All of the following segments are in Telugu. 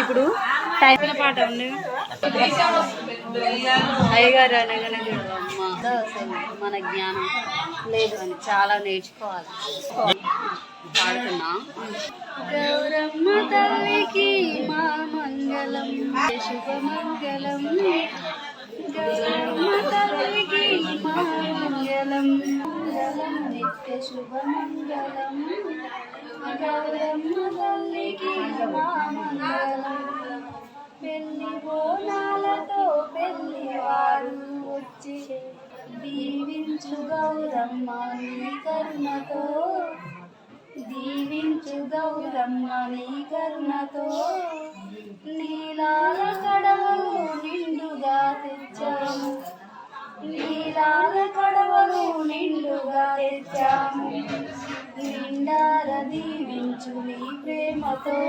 ఇప్పుడు టైం పాట ఉంది అయ్యగారు అనగానే మన జ్ఞానం లేదు అని చాలా నేర్చుకోవాలి. పాడుతున్నా. గౌరమ్మ తల్లికి మా మంగళం శుభమంగళం, గౌరమ్మ తల్లికి మా మంగళం నిత్య శుభమంగళం, గౌరమ్మ తల్లికి మా మంగళం. పెళ్లి బోనాలతో పెళ్లి వారు వచ్చి దీవించు గౌరమ్మ నీ కరుణతో, దీవించు గౌరమ్మ నీ కరుణతో. నీలాల కడవలు నిండుగా తెచ్చాము, నీలాల కడవలు నిండుగా తెచ్చాము. నిండార దీవించు నీ ప్రేమతో,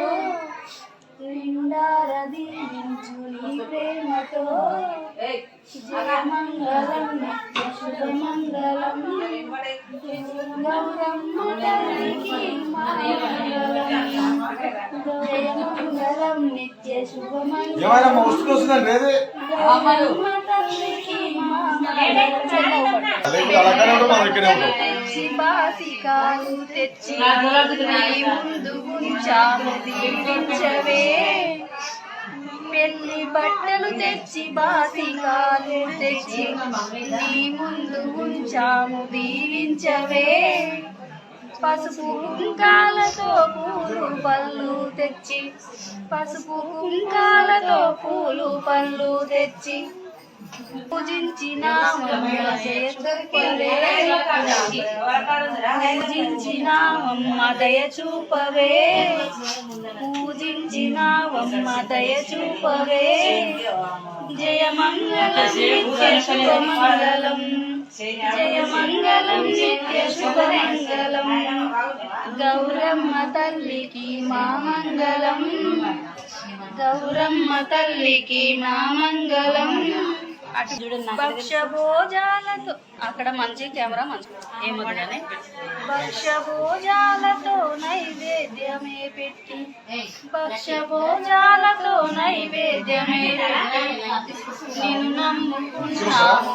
నిండార దీవించు నీ ప్రేమతో. జయమంగళం నిత్య శుభమంగళం, గౌరమ్మ తల్లికి మా మంగళం. జయమంగళం నిత్య శుభమంగళం, గౌరమ్మ తల్లికి మా మంగళం. బాసికాలు తెచ్చి ముందు ఉంచాము దీవించవే, పెళ్లి బట్టలు తెచ్చి బాసికాలు తెచ్చి నీ ముందు ఉంచాము దీవించవే. పసుపు కుంకాలతో పూలు పళ్ళు తెచ్చి, పసుపు కుంకాలతో పూలు పళ్ళు తెచ్చి పూజించినామమ్మ దయ చూపవే, పూజించినామమ్మ దయ చూపవే, పూజించినామమ్మ దయ చూపవే. జయమంగళం నిత్య శుభమంగళం, జయమంగళం నిత్య శుభమంగళం, గౌరమ్మ తల్లికి మా మంగళం, గౌరమ్మ తల్లికి మా మంగళం. అటు చూడండి. భక్ష భోజాలతో అక్కడ మంచి కెమెరా మంచి ఏమని భక్ష భోజాలతో నైవేద్యమే పెట్టి, భక్ష భోజాలతో నైవేద్యమే పెట్టి నిన్ను నమ్ముకున్నాము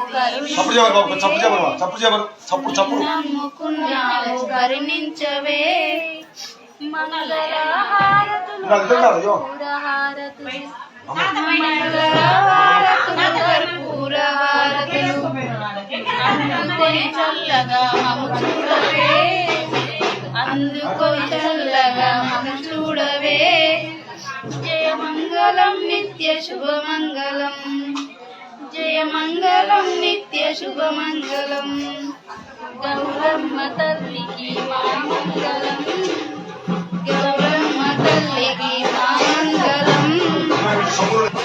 నమ్ముకున్నాము కరుణించవే. మంగళహారతులు కర్పూరహారతులు, మంగళహారతులు కర్పూరహారతులు అందుకొని చల్లగా మము చూడవే, అందుకొని చల్లగా మము చూడవే. జయమంగళం నిత్య శుభమంగళం, జయమంగళం నిత్య శుభమంగళం, గౌరమ్మ తల్లికి మా మంగళం, గౌరమ్మ తల్లికి మా మంగళం.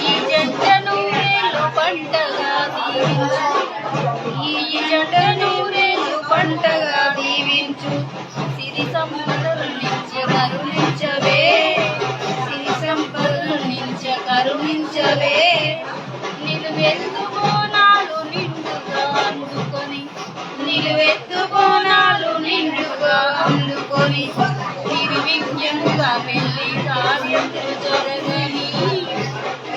ఈ జంట నూరేళ్ళు పంటగా దీవించు, ఈ జంట నూరేళ్ళు పంటగా దీవించు. సిరి సంపదలు నిత్య కరుణించవే, సిరి సంపదలు నిత్య కరుణించవే. నిలువెత్తు బోనాలు నిండుగా అందుకొని, నిలువెత్తు బోనాలు నిండుగా అందుకొని నిర్విఘ్నంగా పెళ్లి కార్యములు జరగని.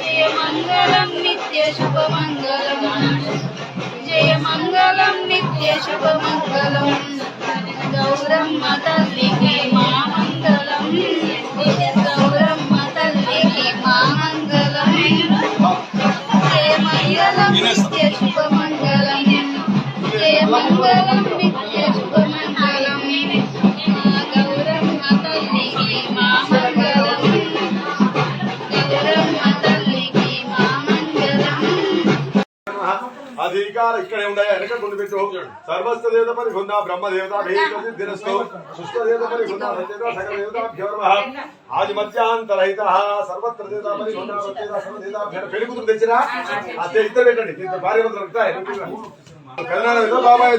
జయమంగళం నిత్య శుభమంగళం, జయమంగళం నిత్య శుభమంగళం, గౌరమ్మ తల్లికి మా మంగళం, గౌరమ్మ తల్లికి మా మంగళం. జయమంగళం నిత్య శుభమంగళం, జయమంగళం నిత్య శుభమంగళం, గౌరమ్మ తల్లికి మా మంగళం, గౌరమ్మ తల్లికి మా మంగళం. అధికార ఇక్కడే ఉన్నాయి వెనక గుండు పెట్టు. సర్వస్వ దేవత పరిగుందా బ్రహ్మదేవత భేదస్తు సుష్మదేవత పరిగుందా సత్యదేవ సకల దేవతాభ్యో నమః. ఆది మధ్యాంతరహిత సర్వత్ర దేవత పరిగుందా సర్వదేవతాభ్యో. పెళ్లి కూతురు తెచ్చిరా అదే ఇద్దరు పెట్టండి, భార్య మంత్రం ఉంటాయి. పెదనాన్న బాబాయ్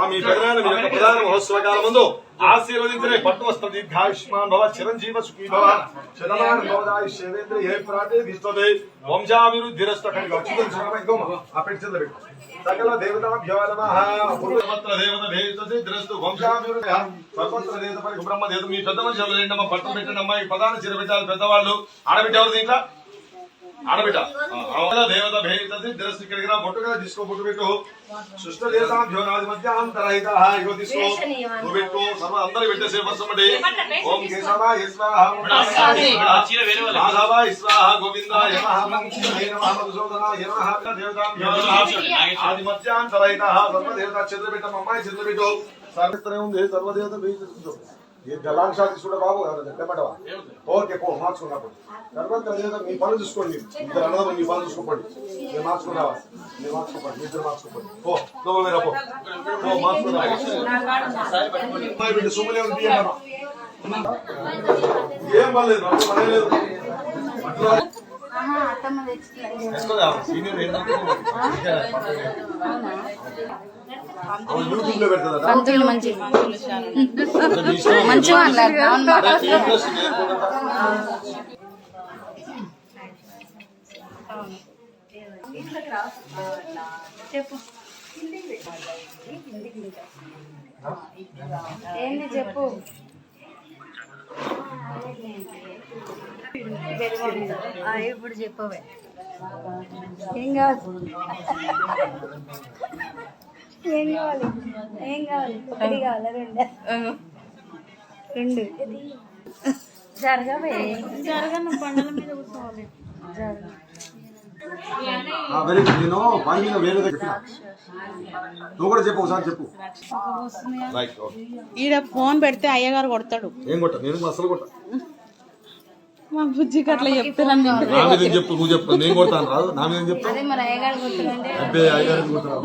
మీ పెదనాన్న మీ యొక్క ప్రధాన మహోత్సవ కాలం ముందు ఆశీర్వదించరే పట్టు వస్త్ర దీర్ఘాయుష్మాన్ భవ చిరంజీవ సుఖీ భవ శతమాన భవదాయు శేవేంద్ర ఏ ప్రాతే దిష్టదే వంశాభివృద్ధిరస్త కడిగ అచ్యుతం శరమ ఇంకో ఆ పెట్టి పెట్టు సకల దేవతాభ్యో నమః సర్వత్ర దేవత భేతసి ద్రస్తు వంశాభివృద్ధి సర్వత్ర దేవత పరి బ్రహ్మ దేవత మీ పెద్ద మనుషులు రెండమ్మ పట్టు పెట్టండమ్మ ఈ ప్రధాన చిర పెట్టాలి పెద్దవాళ్ళు ఆడబిడ్డ ఎవరు దీంట్లో ఆడబిడ్డ దేవత భేతసి ద్రస్తు ఇక్కడికి రా బొట్టు కదా తీసుకో బొట్టు పెట్టు సుష్ట దేవతాభ్యో నాది మధ్యాంతరహిత ఇగో తీసుకో నువ్వు పెట్టు సర్వ అందరూ పెట్టేసే వర్షమడి ఓం కేశవాయ స్వాహ మాధవాయ స్వాహ గోవిందాయ నమః మంగళాయ నమః మధుసూదనాయ నమః దేవతాభ్యో ఆది మధ్యాంతరహిత సర్వ దేవతా చంద్రబిడ్డ అమ్మాయి చంద్రబిడ్డు సర్వత్రమే ఉంది సర్వదేవత భేతసి ये गलांग शादी చూడ బాబు చెప్పమంటావా ఓకే పో మార్చుకున్నప్పుడు సర్వత్ర దేవత మీ పనులు చూసుకోండి ఇద్దరు అన్నదమ్ములు మీ పనులు చూసుకోండి నేను మార్చుకున్నావా నేను మార్చుకోండి ఇద్దరు మార్చుకోండి పో నువ్వు వేరే పో పో మార్చుకున్నావా బిడ్డ సుమలే ఉంది ఏం పర్లేదు నాకు పర్లేదు అత్తమ్మ తెచ్చుకోలేదు తెచ్చుకోదా సీనియర్ ఏంటంటే యూట్యూబ్ లో పెడతా పంతులు మంచి మంచిగా చెప్పు ఏంది చెప్పు ఇప్పుడు చెప్పవే ఏం కావాలి ఏం కావాలి ఏం కావాలి ఒకటి కావాలా రెండు జరగవే జరగను పండుగ మీద కూర్చోవాలి వెరీ గుడ్ నేను పని మీద వేరే దగ్గర నువ్వు కూడా చెప్పు ఒకసారి చెప్పు ఈడ ఫోన్ పెడితే అయ్యగారు కొడతాడు ఏం కొట్ట నేను అసలు కొట్ట మా బుజ్జికి అట్లా చెప్తున్నాను నా మీద చెప్పు నువ్వు చెప్పు నేను కొడతాను రాదు నా మీద చెప్పు అదే మరి అయ్యగారు కొట్టాలంటే అబ్బే అయ్యారు కొడతారు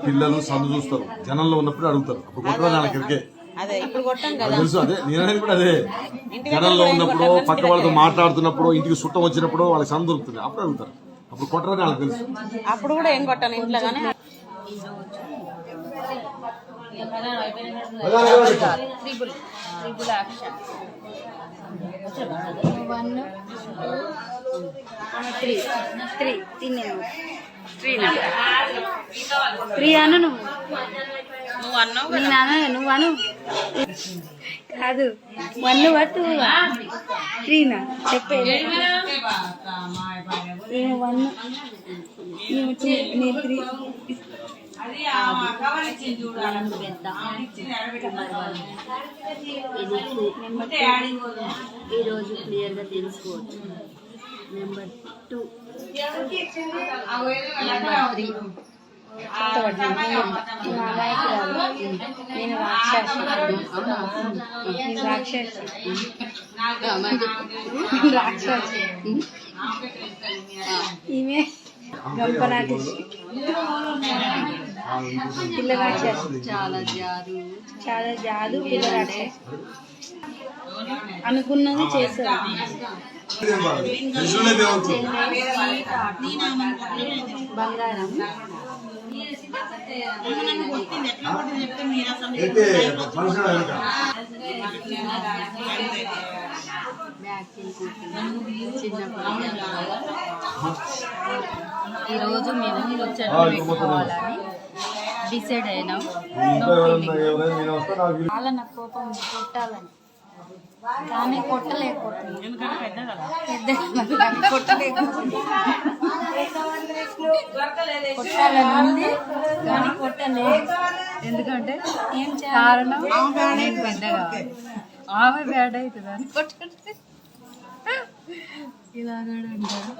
పిల్లలు సందు చూస్తారు జనంలో ఉన్నప్పుడు అడుగుతారు అప్పుడు కొట్టరా నా క్రికే అదే ఇప్పుడు కొట్టాం కదా తెలుసు అదే నేననేది కూడా అదే జనంలో ఉన్నప్పుడు పక్క వాళ్ళతో మాట్లాడుతున్నప్పుడు ఇంటికి చుట్టం వచ్చినప్పుడు వాళ్ళకి సందు దొరుకుతుంది అప్పుడు అడుగుతారు అప్పుడు కొట్టరని వాళ్ళకి తెలుసు అప్పుడు కూడా ఏం కొట్టాను ఇంట్లో కానీ త్రిబుల్ యాక్షన్ 1 3 తిన్నాను 3 అను నువ్వు అన్నావు నేను అన్న నువ్వు అను కాదు 1 2 3 చెప్పే నేను 1 నేను 2 నేను 3 ఈరోజు క్లియర్గా తెలుసుకోవచ్చు నెంబర్ 2 నేను రాక్షసి ఈమె గంపనాటి పిల్ల రాక్షసి చాలా జాదు పిల్ల రాక్షసి అనుకున్నది చేశారు బంగారం ఈరోజు మేము పెట్టుకోవాలని డిసైడ్ అయినాం చాలా నాకు కోపం కొట్టాలని కానీ కొట్టలేకపోతుంది కొట్టాలని ఉంది కానీ కొట్టలేదు ఎందుకంటే ఏం కారణం నేను పెద్ద కావాలి ఆమె బ్యాడ్ అవుతుందని కొట్టండి ఇలాగా అంటారు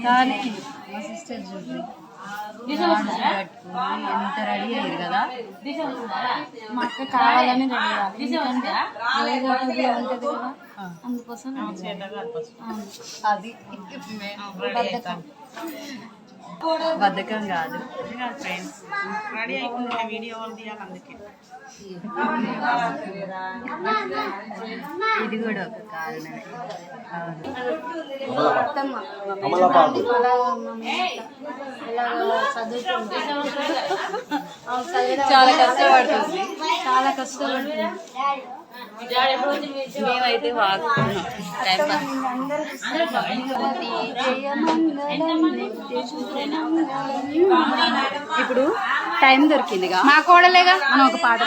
కానీ మా సిస్టర్ చూడండి కట్టుకుని ఎంత రెడీ అయ్యారు కదా మా అక్క కావాలని రెడీ అవ్వాలి ఎందుకంటే ఉంటుంది కదా అందుకోసం అది బద్ధకం కాదు. ఫ్రెండ్స్ రెడీ అయిపోయింది వీడియో తీయాలి అందుకే. ఇది కూడా ఒక కారణమే. చాలా కష్టపడుతుంది. చాలా కష్టపడుతుంది. మేమైతే వాగుతున్నాం టైం ఇప్పుడు టైం దొరికిందిగా మా కోడలేగా మనం ఒక పాట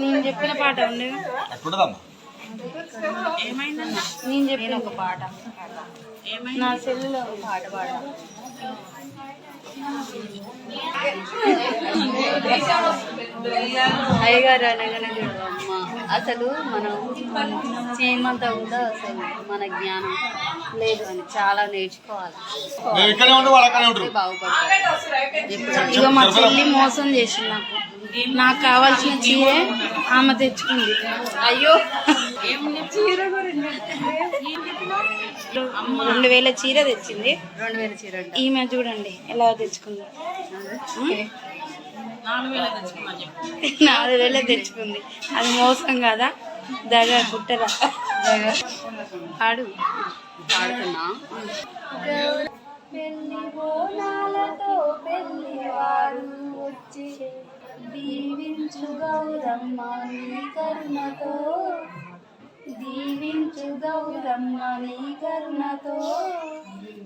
నేను చెప్పిన పాట ఉండేగా ఏమైందన్నా? నేను చెప్పిన ఒక పాట నా సెల్లులో ఒక పాట పాడ అయ్యగారు అనగానే అమ్మ అసలు మనం చేయమంతా కూడా అసలు మన జ్ఞానం లేదు అని చాలా నేర్చుకోవాలి. బాగుపడతారు. ఇక మా చెల్లి మోసం చేసింది. నాకు కావాల్సిన చీర ఆమె తెచ్చుకుంది. అయ్యో 2000 చీర తెచ్చింది. 2000 చీర ఈమె చూడండి ఎలా తెచ్చుకుంది. 4000 తెచ్చుకుంది. అది మోసం కదా, దగా కుట్టరా. ఆడు ఆడుతున్నా. పెళ్లి బోనాలతో పెళ్లి వారు వచ్చి దీవించు గౌరమ్మ నీ కరుణతో, దీవించు గౌరమ్మ నీ కరుణతో.